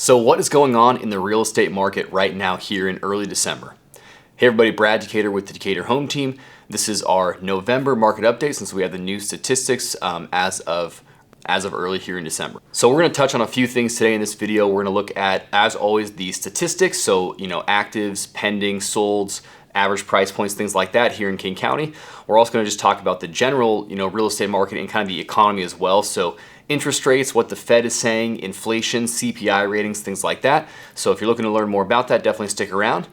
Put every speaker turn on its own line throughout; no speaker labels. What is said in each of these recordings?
So what is going on in the real estate market right now here in early December? Hey everybody, Brad Decater with the Decater Home Team. This is our November market update since we have the new statistics as of early here in December. So we're going to touch on a few things today in this video. We're going to look at, as always, the statistics. So, actives, pending, solds, average price points, things like that here in King County. We're also going to just talk about the general, real estate market and kind of the economy as well. So interest rates, what the Fed is saying, inflation, CPI ratings, things like that. So if you're looking to learn more about that, definitely stick around.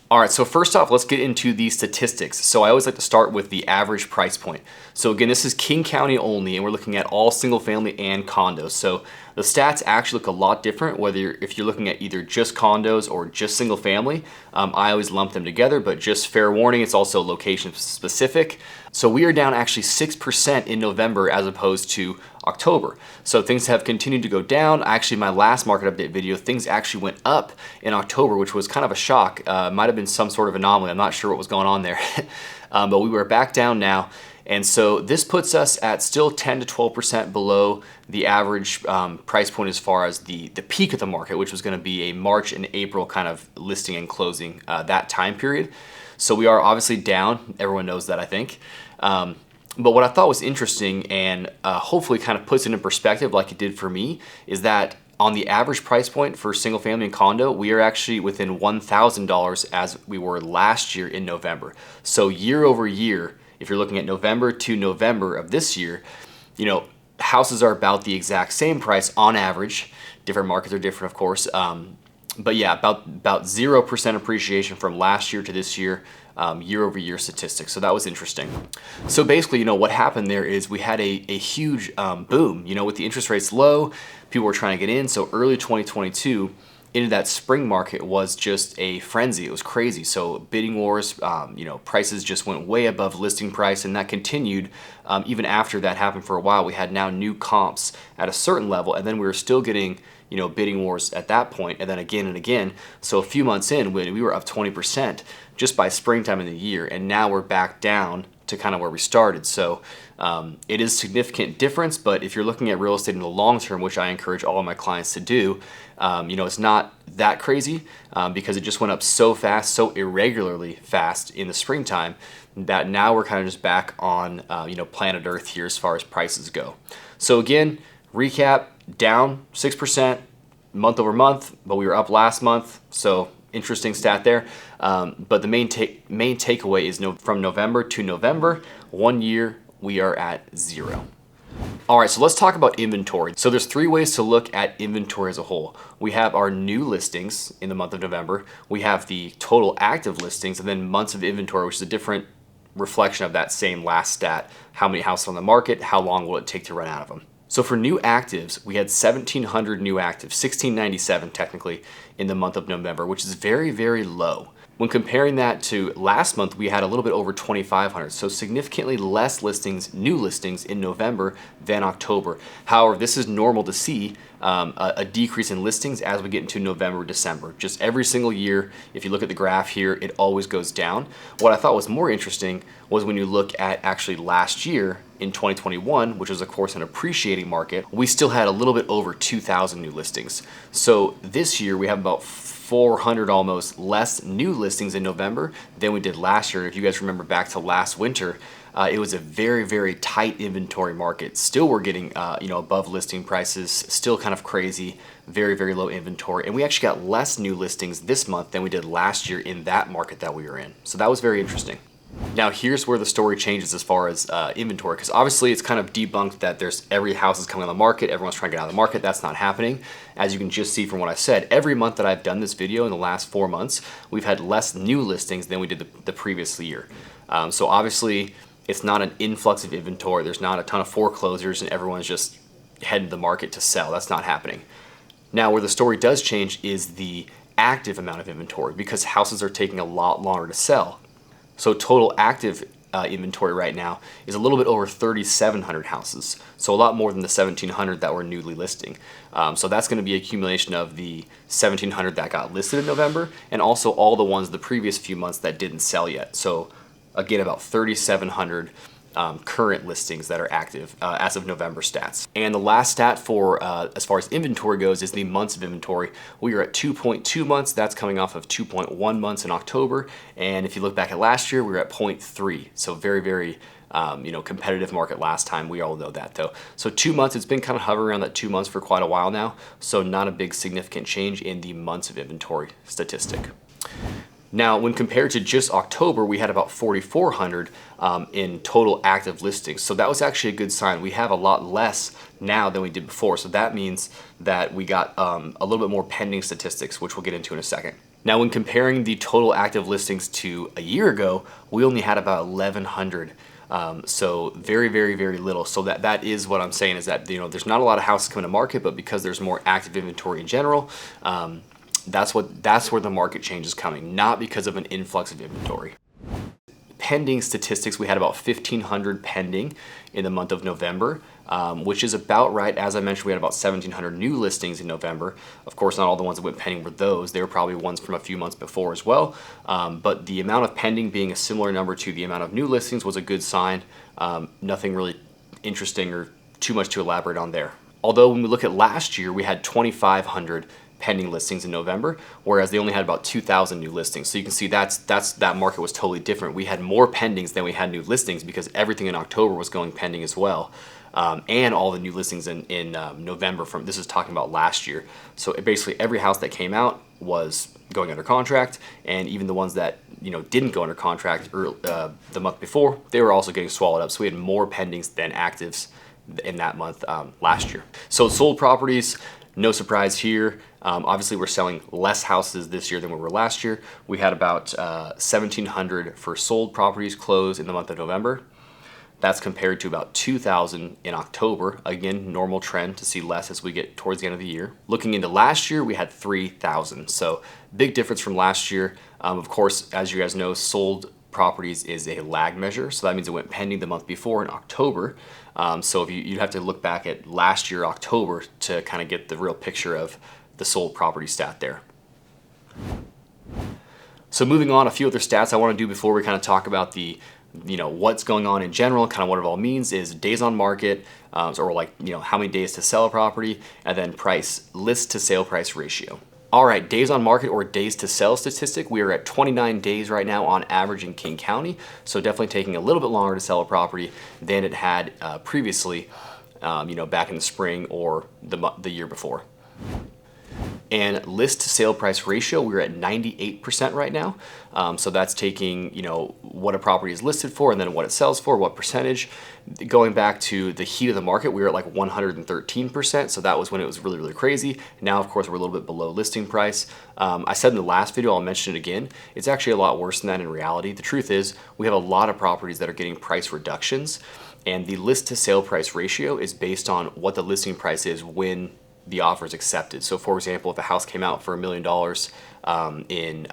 All right, so first off, let's get into the statistics. So I always like to start with the average price point. So again, this is King County only, and we're looking at all single family and condos. So the stats actually look a lot different, if you're looking at either just condos or just single family. I always lump them together, but just fair warning, it's also location specific. So we are down actually 6% in November as opposed to October. So things have continued to go down. Actually, my last market update video, things actually went up in October, which was kind of a shock. Might have been some sort of anomaly. I'm not sure what was going on there. But we were back down now. And so this puts us at still 10 to 12% below the average price point as far as the peak of the market, which was going to be a March and April kind of listing and closing that time period. So we are obviously down. Everyone knows that, I think. But what I thought was interesting and hopefully kind of puts it in perspective like it did for me is that on the average price point for single family and condo, we are actually within $1,000 as we were last year in November. So year over year, if you're looking at November to November of this year, houses are about the exact same price on average. Different markets are different, of course. But yeah, about 0% appreciation from last year to this year, year over year statistics. So that was interesting. So basically, what happened there is we had a huge boom, with the interest rates low, people were trying to get in. So early 2022 into that spring market was just a frenzy. It was crazy. So bidding wars, prices just went way above listing price, and that continued even after that happened for a while. We had now new comps at a certain level, and then we were still getting bidding wars at that point, and then again and again. So a few months in, we were up 20% just by springtime of the year, and now we're back down to kind of where we started. So it is a significant difference, but if you're looking at real estate in the long term, which I encourage all of my clients to do, it's not that crazy because it just went up so fast, so irregularly fast in the springtime that now we're kind of just back on planet Earth here as far as prices go. So again, recap, down 6% month over month, but we were up last month. So interesting stat there. But the main takeaway is from November to November, 1 year, we are at 0. All right, so let's talk about inventory. So there's 3 ways to look at inventory as a whole. We have our new listings in the month of November. We have the total active listings, and then months of inventory, which is a different reflection of that same last stat. How many houses on the market? How long will it take to run out of them? So for new actives, we had 1,700 new actives, 1,697 technically, in the month of November, which is very, very low. When comparing that to last month, we had a little bit over 2,500, so significantly less new listings in November than October. However, this is normal to see a decrease in listings as we get into November, December. Just every single year, if you look at the graph here, it always goes down. What I thought was more interesting was when you look at actually last year in 2021, which was of course an appreciating market, we still had a little bit over 2,000 new listings. So this year we have about 400 almost less new listings in November than we did last year. If you guys remember back to last winter, it was a very, very tight inventory market. Still we're getting above listing prices, still kind of crazy, very, very low inventory. And we actually got less new listings this month than we did last year in that market that we were in. So that was very interesting. Now here's where the story changes as far as inventory, because obviously it's kind of debunked that every house is coming on the market, everyone's trying to get out of the market. That's not happening. As you can just see from what I said, every month that I've done this video in the last 4 months, we've had less new listings than we did the previous year. So obviously it's not an influx of inventory. There's not a ton of foreclosures and everyone's just heading to the market to sell. That's not happening. Now where the story does change is the active amount of inventory, because houses are taking a lot longer to sell. So total active inventory right now is a little bit over 3,700 houses. So a lot more than the 1,700 that we're newly listing. So that's going to be accumulation of the 1,700 that got listed in November, and also all the ones the previous few months that didn't sell yet. So again, about 3,700 current listings that are active as of November stats. And the last stat for as far as inventory goes is the months of inventory. We are at 2.2 months. That's coming off of 2.1 months in October. And if you look back at last year, we were at 0.3. So very, very competitive market last time. We all know that though. So 2 months, it's been kind of hovering around that 2 months for quite a while now. So not a big significant change in the months of inventory statistic. Now, when compared to just October, we had about 4,400 in total active listings. So that was actually a good sign. We have a lot less now than we did before. So that means that we got a little bit more pending statistics, which we'll get into in a second. Now, when comparing the total active listings to a year ago, we only had about 1,100. So very, very, very little. So that is what I'm saying is that, there's not a lot of houses coming to market, but because there's more active inventory in general, that's where the market change is coming, not because of an influx of inventory. Pending statistics, we had about 1,500 pending in the month of November, which is about right. As I mentioned, we had about 1,700 new listings in November. Of course, not all the ones that went pending were those. They were probably ones from a few months before as well. But the amount of pending being a similar number to the amount of new listings was a good sign. Nothing really interesting or too much to elaborate on there. Although when we look at last year, we had 2,500 pending listings in November, whereas they only had about 2,000 new listings. So you can see that market was totally different. We had more pendings than we had new listings because everything in October was going pending as well. And all the new listings in November this is talking about last year. So basically every house that came out was going under contract, and even the ones that didn't go under contract the month before, they were also getting swallowed up. So we had more pendings than actives in that month last year. So sold properties, no surprise here. Obviously, we're selling less houses this year than we were last year. We had about 1,700 for sold properties closed in the month of November. That's compared to about 2,000 in October. Again, normal trend to see less as we get towards the end of the year. Looking into last year, we had 3,000. So big difference from last year. Of course, as you guys know, sold properties is a lag measure. So that means it went pending the month before in October. So if you'd have to look back at last year, October, to kind of get the real picture of the sold property stat there. So moving on, a few other stats I want to do before we kind of talk about the what's going on in general, kind of what it all means is days on market, or how many days to sell a property, and then list to sale price ratio. All right, days on market or days to sell statistic, we are at 29 days right now on average in King County. So definitely taking a little bit longer to sell a property than it had previously, back in the spring or the year before. And list to sale price ratio, we're at 98% right now. So that's taking, what a property is listed for and then what it sells for, what percentage. Going back to the heat of the market, we were at like 113%. So that was when it was really, really crazy. Now, of course, we're a little bit below listing price. I said in the last video, I'll mention it again. It's actually a lot worse than that in reality. The truth is we have a lot of properties that are getting price reductions, and the list to sale price ratio is based on what the listing price is when the offer is accepted. So for example, if a house came out for $1 million in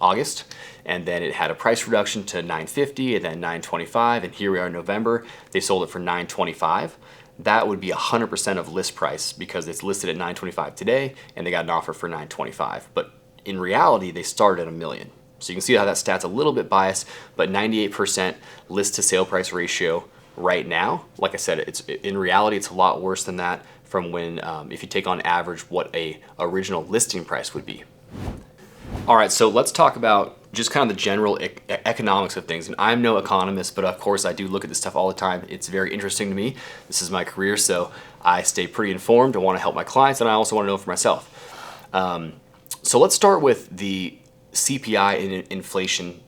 August, and then it had a price reduction to $950 and then $925, and here we are in November, they sold it for $925, that would be 100% of list price because it's listed at $925 today and they got an offer for $925. But in reality, they started at $1 million. So you can see how that stat's a little bit biased, but 98% list to sale price ratio right now. Like I said, in reality, it's a lot worse than that from when, if you take on average what a original listing price would be. All right, so let's talk about just kind of the general economics of things. And I'm no economist, but of course I do look at this stuff all the time. It's very interesting to me. This is my career, so I stay pretty informed. I want to help my clients, and I also want to know for myself. So let's start with the CPI and inflation,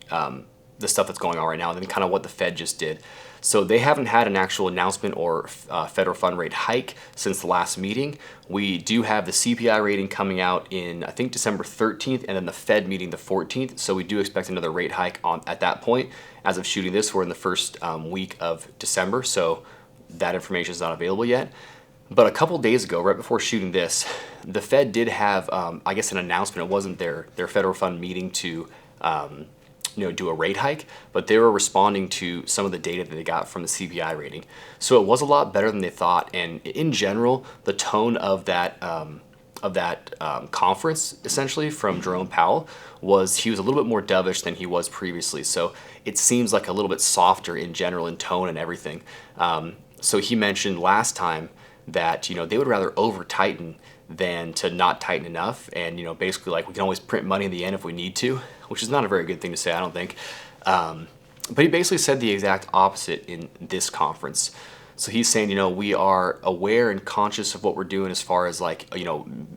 the stuff that's going on right now, and then kind of what the Fed just did. So they haven't had an actual announcement or federal fund rate hike since the last meeting. We do have the CPI rating coming out in, I think, December 13th, and then the Fed meeting the 14th. So we do expect another rate hike at that point. As of shooting this, we're in the first week of December, so that information is not available yet. But a couple days ago, right before shooting this, the Fed did have, I guess, an announcement. It wasn't their federal fund meeting to do a rate hike, but they were responding to some of the data that they got from the CPI rating. So it was a lot better than they thought. And in general, the tone of that conference, essentially, from Jerome Powell was he was a little bit more dovish than he was previously. So it seems like a little bit softer in general in tone and everything. So he mentioned last time that they would rather over tighten than to not tighten enough, and basically like we can always print money in the end if we need to, which is not a very good thing to say, I don't think. But he basically said the exact opposite in this conference. So he's saying, we are aware and conscious of what we're doing as far as like,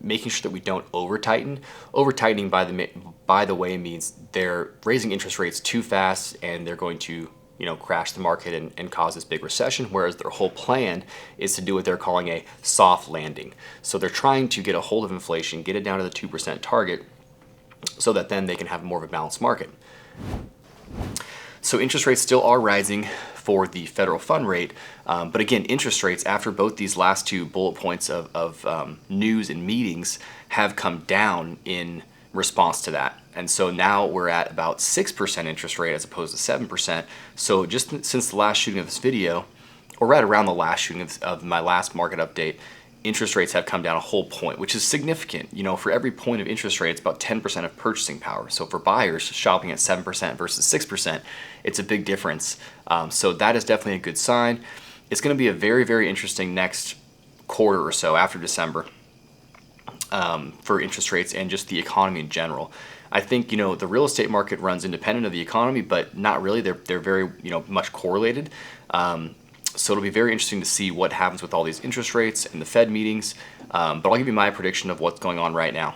making sure that we don't over tighten. Over tightening, by the way, means they're raising interest rates too fast and they're going to crash the market and cause this big recession, whereas their whole plan is to do what they're calling a soft landing. So they're trying to get a hold of inflation, get it down to the 2% target, so that then they can have more of a balanced market. So interest rates still are rising for the federal fund rate, but again, interest rates after both these last two bullet points of news and meetings have come down in response to that. And so now we're at about 6% interest rate as opposed to 7%. So just since the last shooting of this video, or right around the last shooting of my last market update, interest rates have come down a whole point, which is significant. For every point of interest rate, it's about 10% of purchasing power. So for buyers shopping at 7% versus 6%, it's a big difference. So that is definitely a good sign. It's going to be a very, very interesting next quarter or so after December for interest rates and just the economy in general. I think the real estate market runs independent of the economy, but not really. They're very much correlated. So it'll be very interesting to see what happens with all these interest rates and the Fed meetings. But I'll give you my prediction of what's going on right now.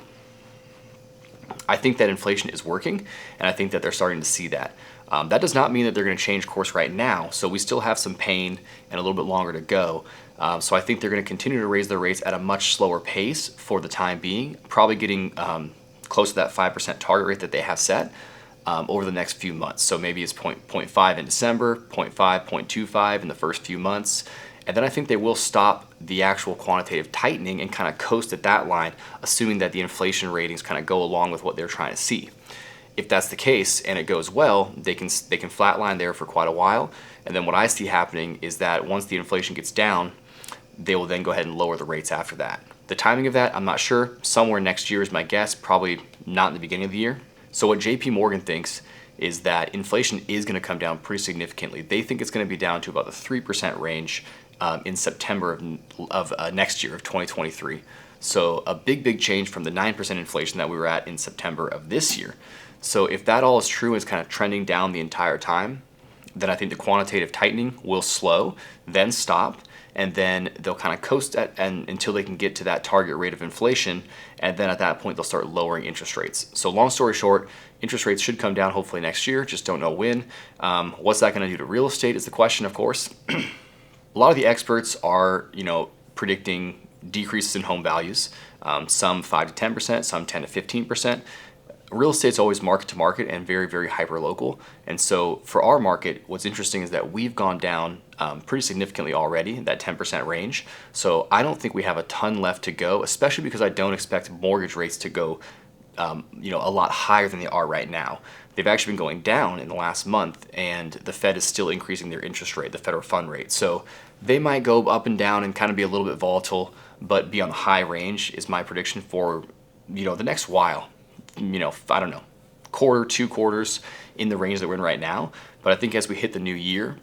I think that inflation is working, and I think that they're starting to see that. That does not mean that they're going to change course right now. So we still have some pain and a little bit longer to go. So I think they're going to continue to raise their rates at a much slower pace for the time being, probably getting close to that 5% target rate that they have set over the next few months. So maybe it's 0.5 in December, 0.5, 0.25 in the first few months. And then I think they will stop the actual quantitative tightening and kind of coast at that line, assuming that the inflation ratings kind of go along with what they're trying to see. If that's the case and it goes well, they can flatline there for quite a while. And then what I see happening is that once the inflation gets down, they will then go ahead and lower the rates after that. The timing of that, I'm not sure. Somewhere next year is my guess, probably not in the beginning of the year. So what JP Morgan thinks is that inflation is going to come down pretty significantly. They think it's going to be down to about the 3% range in September of next year, of 2023. So a big change from the 9% inflation that we were at in September of this year. So if that all is true and is kind of trending down the entire time, then I think the quantitative tightening will slow, then stop, and then they'll kind of coast until they can get to that target rate of inflation, and then at that point they'll start lowering interest rates. So long story short, interest rates should come down hopefully next year, just don't know when. What's that going to do to real estate is the question, of course. A lot of the experts are, predicting decreases in home values, some 5 to 10%, some 10 to 15%. Real estate's always market to market and very, very hyper local. And so for our market, what's interesting is that we've gone down pretty significantly already, that 10% range. So I don't think we have a ton left to go, especially because I don't expect mortgage rates to go a lot higher than they are right now. They've actually been going down in the last month, and the Fed is still increasing their interest rate, the federal fund rate. So they might go up and down and kind of be a little bit volatile, but be on the high range is my prediction for the next while. I don't know, quarter, 2 quarters in the range that we're in right now. But I think as we hit the new year,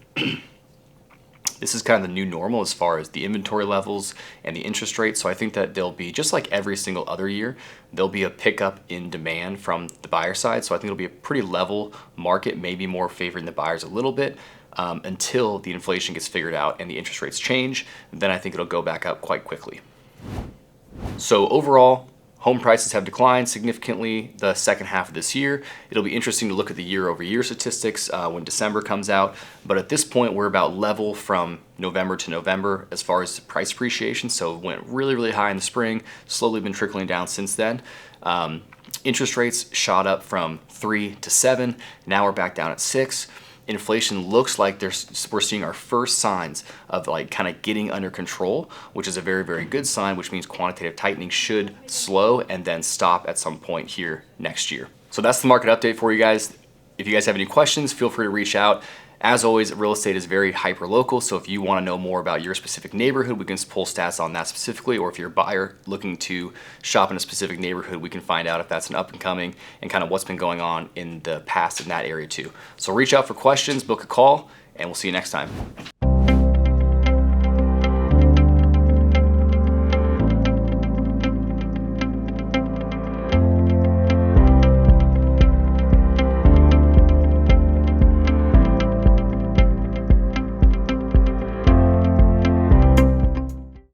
this is kind of the new normal as far as the inventory levels and the interest rates. So I think that there'll be, just like every single other year, there'll be a pickup in demand from the buyer side. So I think it'll be a pretty level market, maybe more favoring the buyers a little bit until the inflation gets figured out and the interest rates change. Then I think it'll go back up quite quickly. So overall, home prices have declined significantly the second half of this year. It'll be interesting to look at the year-over-year statistics when December comes out. But at this point, we're about level from November to November as far as price appreciation. So it went really, really high in the spring, slowly been trickling down since then. Interest rates shot up from 3 to 7. Now we're back down at 6. Inflation looks like we're seeing our first signs of kind of getting under control, which is a very, very good sign, which means quantitative tightening should slow and then stop at some point here next year. So that's the market update for you guys. If you guys have any questions, feel free to reach out. As always, real estate is very hyper local, so if you want to know more about your specific neighborhood, we can pull stats on that specifically, or if you're a buyer looking to shop in a specific neighborhood, we can find out if that's an up and coming and kind of what's been going on in the past in that area too. So reach out for questions, book a call, and we'll see you next time.